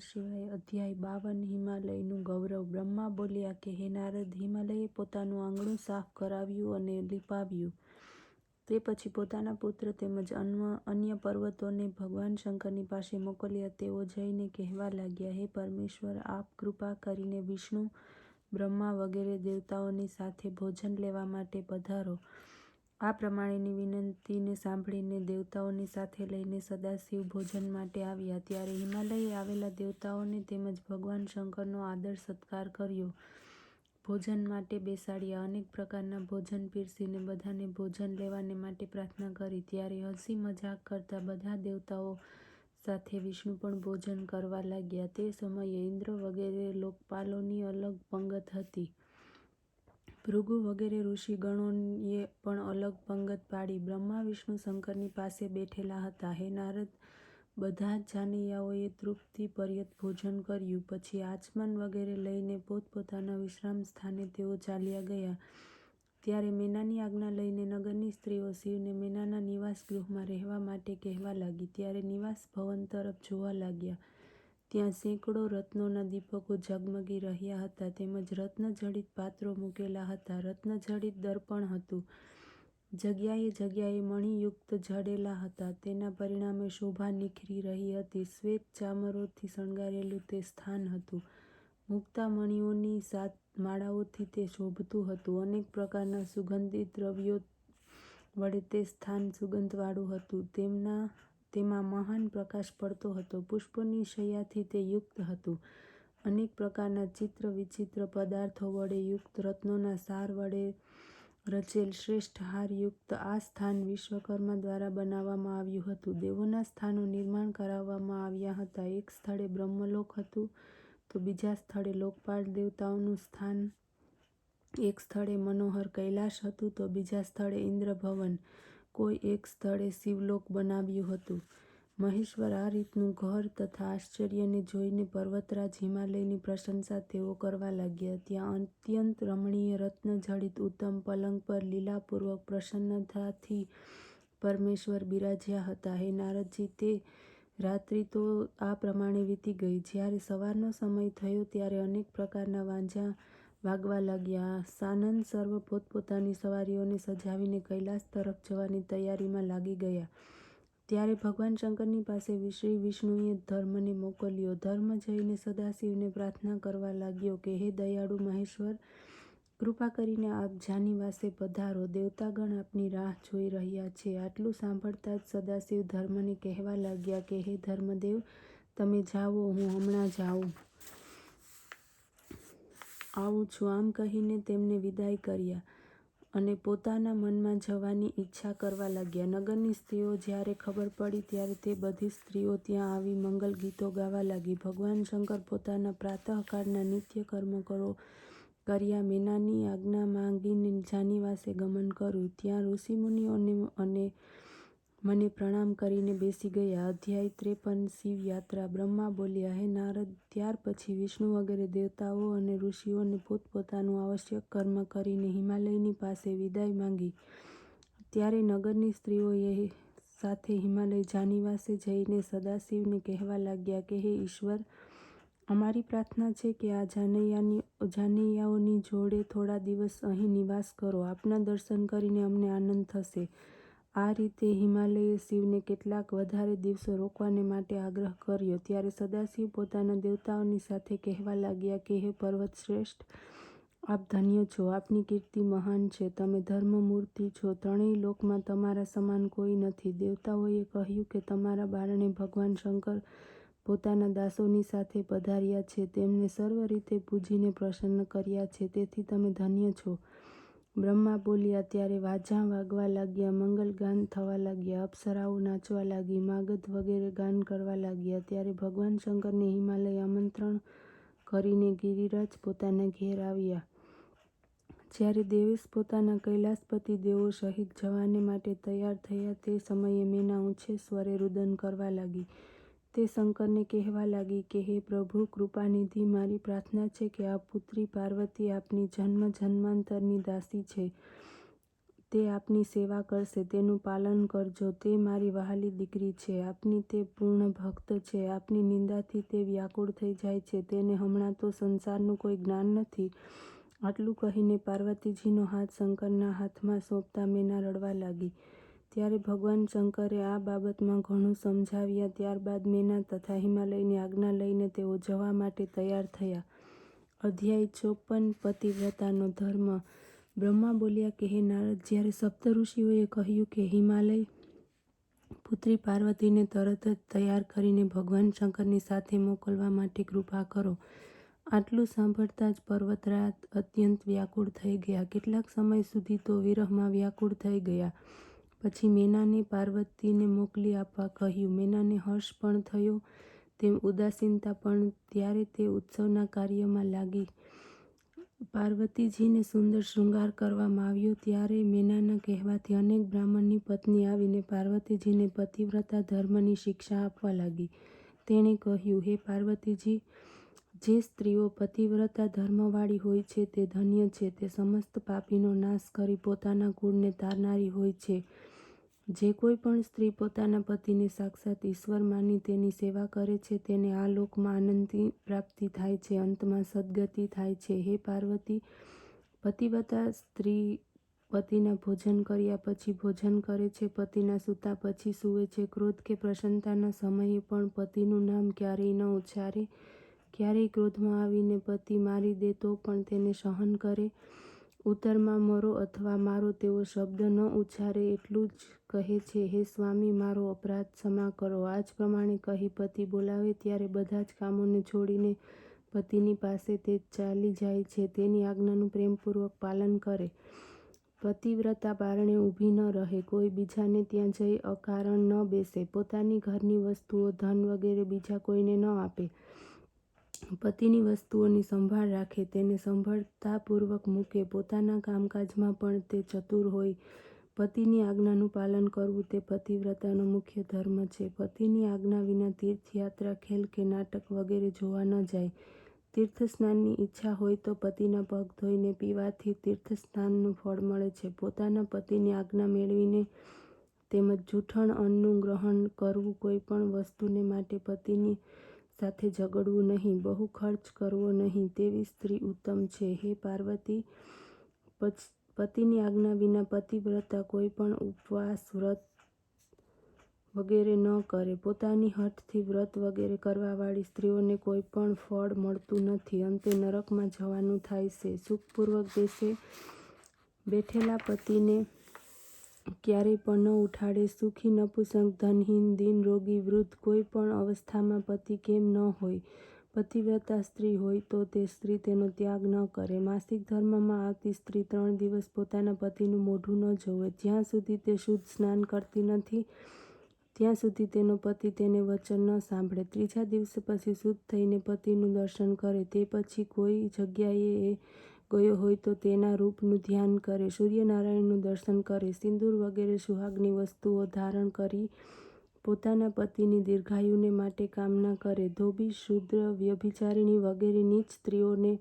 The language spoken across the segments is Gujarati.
શિવાય. અધ્યાય 52 હિમાલયનું ગૌરવ. બ્રહ્મા બોલ્યા કે હે નારદ, હિમાલયે પોતાનું આંગણું સાફ કરાવ્યું અને લીપાવ્યું. તે પછી પોતાના પુત્ર તેમજ અન્ય પર્વતોને ભગવાન શંકરની પાસે મોકલ્યા. તેઓ જઈને કહેવા લાગ્યા, હે પરમેશ્વર, આપ કૃપા કરીને વિષ્ણુ, બ્રહ્મા વગેરે દેવતાઓની સાથે ભોજન લેવા માટે પધારો. આ પ્રમાણેની વિનંતીને સાંભળીને દેવતાઓની સાથે લઈને સદાશિવ ભોજન માટે આવ્યા. ત્યારે હિમાલયે આવેલા દેવતાઓને તેમજ ભગવાન શંકરનો આદર સત્કાર કર્યો. ભોજન માટે બેસાડ્યા. અનેક પ્રકારના ભોજન પીરસીને બધાને ભોજન લેવાને માટે પ્રાર્થના કરી. ત્યારે હસી મજાક કરતા બધા દેવતાઓ સાથે વિષ્ણુ પણ ભોજન કરવા લાગ્યા. તે સમયે ઇન્દ્ર વગેરે લોકપાલોની અલગ પંગત હતી. ભૃગુ વગેરે ઋષિગણોએ પણ અલગ પંગત પાડી બ્રહ્મા વિષ્ણુ શંકરની પાસે બેઠેલા હતા. હે નારદ, બધા જ જાનૈયાઓએ તૃપ્તિપર્યંત ભોજન કર્યું. પછી આચમન વગેરે લઈને પોતપોતાના વિશ્રામ સ્થાને તેઓ ચાલ્યા ગયા. ત્યારે મેનાની આજ્ઞા લઈને નગરની સ્ત્રીઓ શિવને મેનાના નિવાસ ગૃહમાં રહેવા માટે કહેવા લાગી. ત્યારે નિવાસ ભવન તરફ જોવા લાગ્યા. ત્યાં સેંકડો રત્નોના દીપકો ઝગમગી રહ્યા હતા, તેમજ રત્નજડિત પાત્રો મૂકેલા હતા. રત્નજડિત દર્પણ હતું. જગ્યાએ જગ્યાએ મણિયુક્ત જડેલા હતા. તેના પરિણામે શોભા નિખરી રહી હતી. શ્વેત ચામરોથી શણગારેલું તે સ્થાન હતું. મુક્તા મણિઓની 7 માળાઓથી તે શોભતું હતું. અનેક પ્રકારના સુગંધિત દ્રવ્યો વડે તે સ્થાન સુગંધવાળું હતું. તેમાં મહાન પ્રકાશ પડતો હતો. પુષ્પોની શૈયાથી તે યુક્ત હતું. અનેક પ્રકારના ચિત્ર વિચિત્ર પદાર્થો વડે યુક્ત, રત્નોના સાર વડે રચેલ શ્રેષ્ઠ હારયુક્ત આ સ્થાન વિશ્વકર્મા દ્વારા બનાવવામાં આવ્યું હતું. દેવોના સ્થાનો નિર્માણ કરાવવામાં આવ્યા હતા. એક સ્થળે બ્રહ્મલોક હતું, તો બીજા સ્થળે લોકપાળ દેવતાઓનું સ્થાન. એક સ્થળે મનોહર કૈલાશ હતું, તો બીજા સ્થળે ઇન્દ્રભવન, કોઈ એક સ્થળે શિવલોક બનાવ્યું હતું. મહેશ્વર આ રીતનું ઘર તથા આશ્ચર્યને જોઈને પર્વતરાજ હિમાલયની પ્રશંસા તેઓ કરવા લાગ્યા. ત્યાં અત્યંત રમણીય રત્નજડિત ઉત્તમ પલંગ પર લીલાપૂર્વક પ્રસન્નતાથી પરમેશ્વર બિરાજ્યા હતા. હે નારદજી, તે રાત્રિ તો આ પ્રમાણે વીતી ગઈ. જ્યારે સવારનો સમય થયો ત્યારે અનેક પ્રકારના વાંજા વાગવા લાગ્યા. સાનંદ સર્વ પોતપોતાની સવારીઓને સજાવીને કૈલાસ તરફ જવાની તૈયારીમાં લાગી ગયા. ત્યારે ભગવાન શંકરની પાસે શ્રી વિષ્ણુએ ધર્મને મોકલ્યો. ધર્મ જઈને સદાશિવને પ્રાર્થના કરવા લાગ્યો કે હે દયાળુ મહેશ્વર, કૃપા કરીને આપ જાનિવાસે પધારો. દેવતાગણ આપની રાહ જોઈ રહ્યા છે. આટલું સાંભળતા જ સદાશિવ ધર્મને કહેવા લાગ્યા કે હે ધર્મદેવ, તમે જાઓ, હું હમણાં જ આવું છું. આમ કહીને તેમને વિદાય કર્યા અને પોતાના મનમાં જવાની ઈચ્છા કરવા લાગ્યા. નગરની સ્ત્રીઓ જ્યારે ખબર પડી ત્યારે તે બધી સ્ત્રીઓ ત્યાં આવી મંગલ ગીતો ગાવા લાગી. ભગવાન શંકર પોતાના પ્રાતઃકાળના નિત્ય કર્મ કર્યા. મેનાની આજ્ઞા માંગીને જાનિવાસે ગમન કર્યું. ત્યાં ઋષિમુનિઓ અને મને પ્રણામ કરીને બેસી ગયા. અધ્યાય 53 શિવયાત્રા. બ્રહ્મા બોલ્યા, હે નારદ, ત્યાર પછી વિષ્ણુ વગેરે દેવતાઓ અને ઋષિઓને પોતપોતાનું આવશ્યક કર્મ કરીને હિમાલયની પાસે વિદાય માંગી. ત્યારે નગરની સ્ત્રીઓએ સાથે હિમાલય જાનિવાસે જઈને સદાશિવને કહેવા લાગ્યા કે હે ઈશ્વર, અમારી પ્રાર્થના છે કે આ જાનૈયાઓની જોડે થોડા દિવસ અહીં નિવાસ કરો. આપના દર્શન કરીને અમને આનંદ થશે. આ રીતે હિમાલયે શિવને કેટલાક વધારે દિવસો રોકવાને માટે આગ્રહ કર્યો. ત્યારે સદાશિવ પોતાના દેવતાઓની સાથે કહેવા લાગ્યા કે હે પર્વત શ્રેષ્ઠ, આપ ધન્ય છો. આપની કીર્તિ મહાન છે. તમે ધર્મમૂર્તિ છો. ત્રણેય લોકમાં તમારા સમાન કોઈ નથી. દેવતાઓએ કહ્યું કે તમારા બારણે ભગવાન શંકર પોતાના દાસોની સાથે પધાર્યા છે. તેમને સર્વ રીતે પૂજીને પ્રસન્ન કર્યા છે. તેથી તમે ધન્ય છો. બ્રહ્મા બોલ્યા ત્યારે વાજા વાગવા લાગ્યા, મંગલ ગાન થવા લાગ્યા, અપ્સરાઓ નાચવા લાગી, માગધ વગેરે ગાન કરવા લાગ્યા. ત્યારે ભગવાન શંકરને હિમાલય આમંત્રણ કરીને ગિરિરાજ પોતાના ઘેર આવ્યા. જ્યારે દેવેશ પોતાના કૈલાસપતિ દેવો સહિત જવાને માટે તૈયાર થયા તે સમયે મેના ઊંચે સ્વરે રુદન કરવા લાગી. તે શંકરને કહેવા લાગી કે હે પ્રભુ કૃપાનિધિ, મારી પ્રાર્થના છે કે આ પુત્રી પાર્વતી આપની જન્મ જન્માંતરની દાસી છે. તે આપની સેવા કરશે, તેનું પાલન કરજો. તે મારી વહાલી દીકરી છે, આપની તે પૂર્ણ ભક્ત છે. આપની નિંદાથી તે વ્યાકુળ થઈ જાય છે, તેને હમણાં તો સંસારનું કોઈ જ્ઞાન નથી. આટલું કહીને પાર્વતીજીનો હાથ શંકરના હાથમાં સોંપતા મેના રડવા લાગી. ત્યારે ભગવાન શંકરે આ બાબતમાં ઘણું સમજાવ્યા. ત્યારબાદ મેના તથા હિમાલયની આજ્ઞા લઈને તેઓ જવા માટે તૈયાર થયા. અધ્યાય 54 પતિવ્રતાનો ધર્મ. બ્રહ્મા બોલ્યા કે હે નારદ, જ્યારે સપ્તઋષિઓએ કહ્યું કે હિમાલય પુત્રી પાર્વતીને તરત જ તૈયાર કરીને ભગવાન શંકરની સાથે મોકલવા માટે કૃપા કરો. આટલું સાંભળતા જ પર્વતરાજ અત્યંત વ્યાકુળ થઈ ગયા. કેટલાક સમય સુધી તો વિરહમાં વ્યાકુળ થઈ ગયા. પછી મેનાને પાર્વતીને મોકલી આપવા કહ્યું. મેનાને હર્ષ પણ થયો, તેમ ઉદાસીનતા પણ. ત્યારે તે ઉત્સવના કાર્યમાં લાગી. પાર્વતીજીને સુંદર શૃંગાર કરવામાં આવ્યો. ત્યારે મેનાના કહેવાથી અનેક બ્રાહ્મણની પત્ની આવીને પાર્વતીજીને પતિવ્રતા ધર્મની શિક્ષા આપવા લાગી. તેણે કહ્યું, હે પાર્વતીજી, જે સ્ત્રીઓ પતિવ્રતા ધર્મવાળી હોય છે તે ધન્ય છે. તે સમસ્ત પાપીનો નાશ કરી પોતાના કુળને તારનારી હોય છે. જે કોઈ પણ સ્ત્રી પોતાના પતિને સાક્ષાત ઈશ્વર માની તેની સેવા કરે છે, તેને આ લોકમાં આનંદની પ્રાપ્તિ થાય છે, અંતમાં સદ્ગતિ થાય છે. હે પાર્વતી, પતિવ્રતા સ્ત્રી પતિના ભોજન કર્યા પછી ભોજન કરે છે, પતિના સૂતા પછી સૂવે છે, ક્રોધ કે પ્રસન્નતાના સમયે પણ પતિનું નામ ક્યારેય ન ઉચ્ચારે. ક્યારેય ક્રોધમાં આવીને પતિ મારી દે તો પણ તેને સહન કરે. ઉત્તરમાં મરો અથવા મારો તેવો શબ્દ ન ઉચ્ચારે. એટલું જ કહે છે, હે સ્વામી, મારો અપરાધ ક્ષમા કરો. આ જ પ્રમાણે કહી પતિ બોલાવે ત્યારે બધા જ કામોને છોડીને પતિની પાસે તે ચાલી જાય છે. તેની આજ્ઞાનું પ્રેમપૂર્વક પાલન કરે. પતિવ્રતા બારણે ઊભી ન રહે, કોઈ બીજાને ત્યાં જઈ અકારણ ન બેસે, પોતાની ઘરની વસ્તુઓ, ધન વગેરે બીજા કોઈને ન આપે, પતિની વસ્તુઓની સંભાળ રાખે, તેને સંભાળતાપૂર્વક મૂકે. પોતાના કામકાજમાં પણ તે ચતુર હોય. પતિની આજ્ઞાનું પાલન કરવું તે પતિવ્રતાનો મુખ્ય ધર્મ છે. પતિની આજ્ઞા વિના તીર્થયાત્રા, ખેલ કે નાટક વગેરે જોવા ન જાય. તીર્થસ્નાનની ઈચ્છા હોય તો પતિના પગ ધોઈને પીવાથી તીર્થસ્નાનનું ફળ મળે છે. પોતાના પતિની આજ્ઞા મેળવીને તેમજ જૂઠણ અન્નનું ગ્રહણ કરવું. કોઈ પણ વસ્તુને માટે પતિની સાથે ઝઘડવું નહીં, બહુ ખર્ચ કરવો નહીં, તેવી સ્ત્રી ઉત્તમ છે. હે પાર્વતી, પતિની આજ્ઞા વિના પતિવ્રતા કોઈ પણ ઉપવાસ, વ્રત વગેરે ન કરે. પોતાની હઠથી વ્રત વગેરે કરવાવાળી સ્ત્રીઓને કોઈ પણ ફળ મળતું નથી, અંતે નરકમાં જવાનું થાય છે. સુખપૂર્વક દેશે બેઠેલા પતિને ક્યારેય પણ ન ઉઠાડે. સુખી, નપુંસક, ધનહીન, દીન, રોગી, વૃદ્ધ, કોઈ પણ અવસ્થામાં પતિ કેમ ન હોય, પતિવ્રતા સ્ત્રી હોય તો તે સ્ત્રી તેનો ત્યાગ ન કરે. માસિક ધર્મમાં આવતી સ્ત્રી 3 દિવસ પોતાના પતિનું મોઢું ન જોવે. જ્યાં સુધી તે શુદ્ધ સ્નાન કરતી નથી ત્યાં સુધી તેનો પતિ તેને વચન ન સાંભળે. 3જા દિવસે પછી શુદ્ધ થઈને પતિનું દર્શન કરે. તે પછી કોઈ જગ્યાએ એ ગયો હોય તો તેના રૂપનું ધ્યાન કરે, સૂર્યનારાયણનું દર્શન કરે, સિંદૂર વગેરે સુહાગની વસ્તુઓ ધારણ કરી પોતાના પતિની દીર્ઘાયુને માટે કામના કરે. ધોબી, શૂદ્ર, વ્યભિચારિણી વગેરે નીચ સ્ત્રીઓને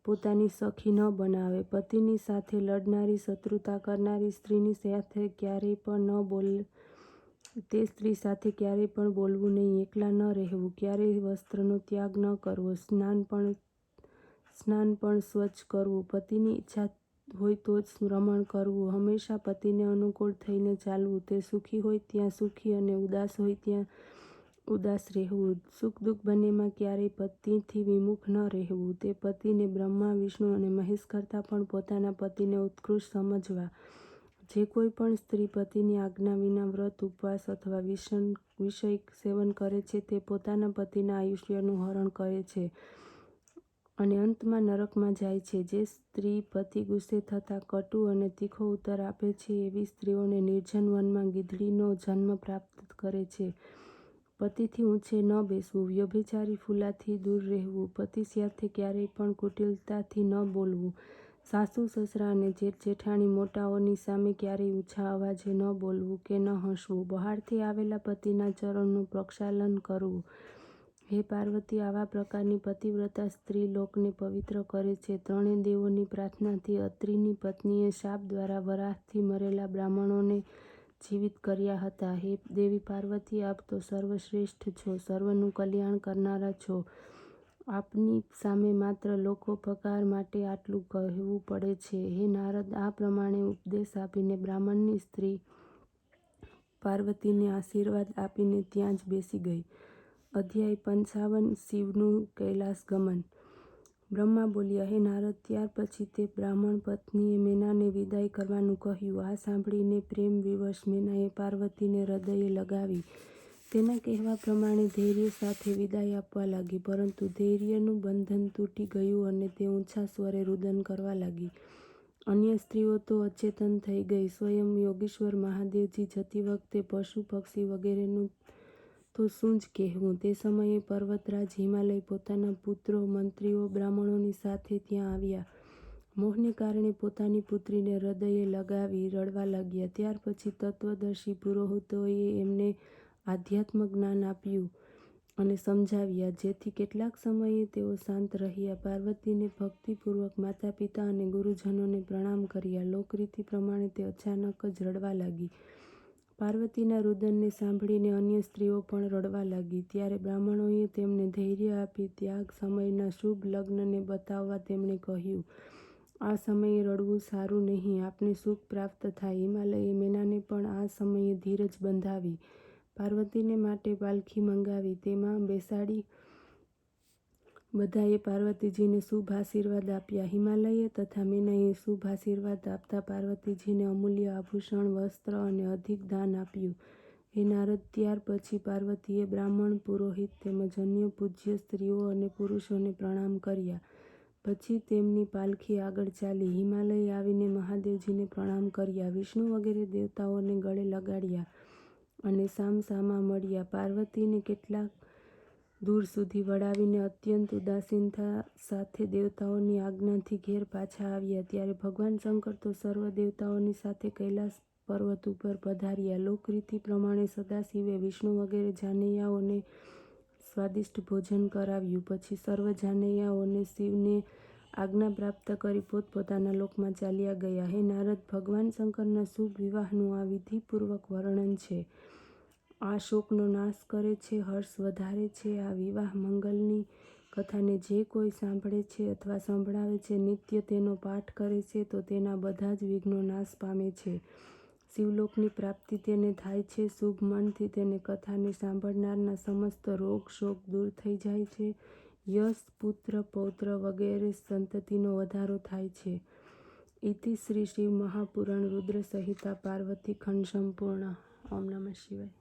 પોતાની સખી ન બનાવે. પતિની સાથે લડનારી, શત્રુતા કરનારી સ્ત્રીની સાથે ક્યારેય પણ ન બોલે. તે સ્ત્રી સાથે ક્યારેય પણ બોલવું નહીં. એકલા ન રહેવું. ક્યારેય વસ્ત્રનો ત્યાગ ન કરવો. સ્નાન પણ સ્વચ્છ કરવું. પતિની ઈચ્છા હોય તો જ રમણ કરવું. હંમેશા પતિને અનુકૂળ થઈને ચાલવું. તે સુખી હોય ત્યાં સુખી અને ઉદાસ હોય ત્યાં ઉદાસ રહેવું. સુખ દુઃખ બંનેમાં ક્યારેય પતિથી વિમુખ ન રહેવું. તે પતિને બ્રહ્મા, વિષ્ણુ અને મહેશ કરતાં પણ પોતાના પતિને ઉત્કૃષ્ટ સમજવા. જે કોઈ પણ સ્ત્રી પતિની આજ્ઞા વિના વ્રત, ઉપવાસ અથવા વિષય સેવન કરે છે તે પોતાના પતિના આયુષ્યનું હરણ કરે છે અને અંતમાં નરકમાં જાય છે. જે સ્ત્રી પતિ ગુસ્સે થતાં કટુ અને તીખો ઉત્તર આપે છે, એવી સ્ત્રીઓને નિર્જન વનમાં ગીધડીનો જન્મ પ્રાપ્ત કરે છે. પતિથી ઊંચે ન બેસવું. વ્યભિચારી ફૂલાથી દૂર રહેવું. પતિ સાથે ક્યારેય પણ કુટિલતાથી ન બોલવું. સાસુ, સસરા અને જેઠ જેઠાણી મોટાઓની સામે ક્યારેય ઊંચા અવાજે ન બોલવું કે ન હસવું. બહારથી આવેલા પતિના ચરણનું પ્રક્ષાલન કરવું. હે પાર્વતી, આવા પ્રકારની પતિવ્રતા સ્ત્રી લોકને પવિત્ર કરે છે. ત્રણેય દેવોની પ્રાર્થનાથી અત્રિની પત્નીએ શાપ દ્વારા વરાહથી મરેલા બ્રાહ્મણોને જીવિત કર્યા હતા. હે દેવી પાર્વતી, આપ તો સર્વશ્રેષ્ઠ છો, સર્વનું કલ્યાણ કરનારા છો. આપની સામે માત્ર લોકોપકાર માટે આટલું કહેવું પડે છે. હે નારદ, આ પ્રમાણે ઉપદેશ આપીને બ્રાહ્મણની સ્ત્રી પાર્વતીને આશીર્વાદ આપીને ત્યાં જ બેસી ગઈ. અધ્યાય 55 શિવનું કૈલાસ ગમન. બ્રહ્મા બોલ્યા, હે નારદ, ત્યાર પછી તે બ્રાહ્મણ પત્નીએ મેનાને વિદાય કરવાનું કહ્યું. આ સાંભળીને પ્રેમ વિવશ મેનાએ પાર્વતીને હૃદયે લગાવી તેના કહેવા પ્રમાણે ધૈર્ય સાથે વિદાય આપવા લાગી. પરંતુ ધૈર્યનું બંધન તૂટી ગયું અને તે ઊંચા સ્વરે રુદન કરવા લાગી. અન્ય સ્ત્રીઓ તો અચેતન થઈ ગઈ. સ્વયં યોગીશ્વર મહાદેવજી જતી વખતે પશુ પક્ષી વગેરેનું તો શું જ કહેવું. તે સમયે પર્વતરાજ હિમાલય પોતાના પુત્રો, મંત્રીઓ, બ્રાહ્મણોની સાથે ત્યાં આવ્યા. મોહને કારણે પોતાની પુત્રીને હૃદયે લગાવી રડવા લાગ્યા. ત્યાર પછી તત્વદર્શી પુરોહિતોએ એમને આધ્યાત્મ જ્ઞાન આપ્યું અને સમજાવ્યા, જેથી કેટલાક સમયે તેઓ શાંત રહ્યા. પાર્વતીને ભક્તિપૂર્વક માતા પિતા અને ગુરુજનોને પ્રણામ કર્યા. લોકરીતિ પ્રમાણે તે અચાનક જ રડવા લાગી. પાર્વતીના રુદનને સાંભળીને અન્ય સ્ત્રીઓ પણ રડવા લાગી. ત્યારે બ્રાહ્મણોએ તેમને ધૈર્ય આપી ત્યાગ સમયના શુભ લગ્નને બતાવવા તેમણે કહ્યું, આ સમયે રડવું સારું નહીં, આપને સુખ પ્રાપ્ત થાય. હિમાલયે મેનાને પણ આ સમયે ધીરજ બંધાવી. પાર્વતીને માટે પાલખી મંગાવી તેમાં બેસાડી બધાએ પાર્વતીજીને શુભ આશીર્વાદ આપ્યા. હિમાલય તથા મેનાએ શુભ આશીર્વાદ આપતા પાર્વતીજીને અમૂલ્ય આભૂષણ, વસ્ત્ર અને અધિક દાન આપ્યું. હે નારદ, ત્યાર પછી પાર્વતીએ બ્રાહ્મણ, પુરોહિત તેમજ અન્ય પૂજ્ય સ્ત્રીઓ અને પુરુષોને પ્રણામ કર્યા. પછી તેમની પાલખી આગળ ચાલી. હિમાલય આવીને મહાદેવજીને પ્રણામ કર્યા. વિષ્ણુ વગેરે દેવતાઓને ગળે લગાડ્યા અને સામસામા મળ્યા. પાર્વતીને કેટલાક દૂર સુધી વડાવીને અત્યંત ઉદાસીનતા સાથે દેવતાઓની આજ્ઞાથી ઘેર પાછા આવ્યા. ત્યારે ભગવાન શંકર તો સર્વ દેવતાઓની સાથે કૈલાસ પર્વત ઉપર પધાર્યા. લોકરીતિ પ્રમાણે સદાશિવે વિષ્ણુ વગેરે જાનૈયાઓને સ્વાદિષ્ટ ભોજન કરાવ્યું. પછી સર્વ જાનૈયાઓને શિવને આજ્ઞા પ્રાપ્ત કરી પોતપોતાના લોકમાં ચાલ્યા ગયા. હે નારદ, ભગવાન શંકરના શુભ વિવાહનું આ વિધિપૂર્વક વર્ણન છે. આ શોકનો નાશ કરે છે, હર્ષ વધારે છે. આ વિવાહ મંગલની કથાને જે કોઈ સાંભળે છે અથવા સંભળાવે છે, નિત્ય તેનો પાઠ કરે છે, તો તેના બધા જ વિઘ્નો નાશ પામે છે. શિવલોકની પ્રાપ્તિ તેને થાય છે. શુભ મનથી તેને કથાને સાંભળનારના સમસ્ત રોગ શોક દૂર થઈ જાય છે. યશ, પુત્ર, પૌત્ર વગેરે સંતતિનો વધારો થાય છે. ઇતિ શ્રી શિવ મહાપુરાણ રુદ્ર સંહિતા પાર્વતી ખંડ સંપૂર્ણ. ઓમ નમઃ શિવાય.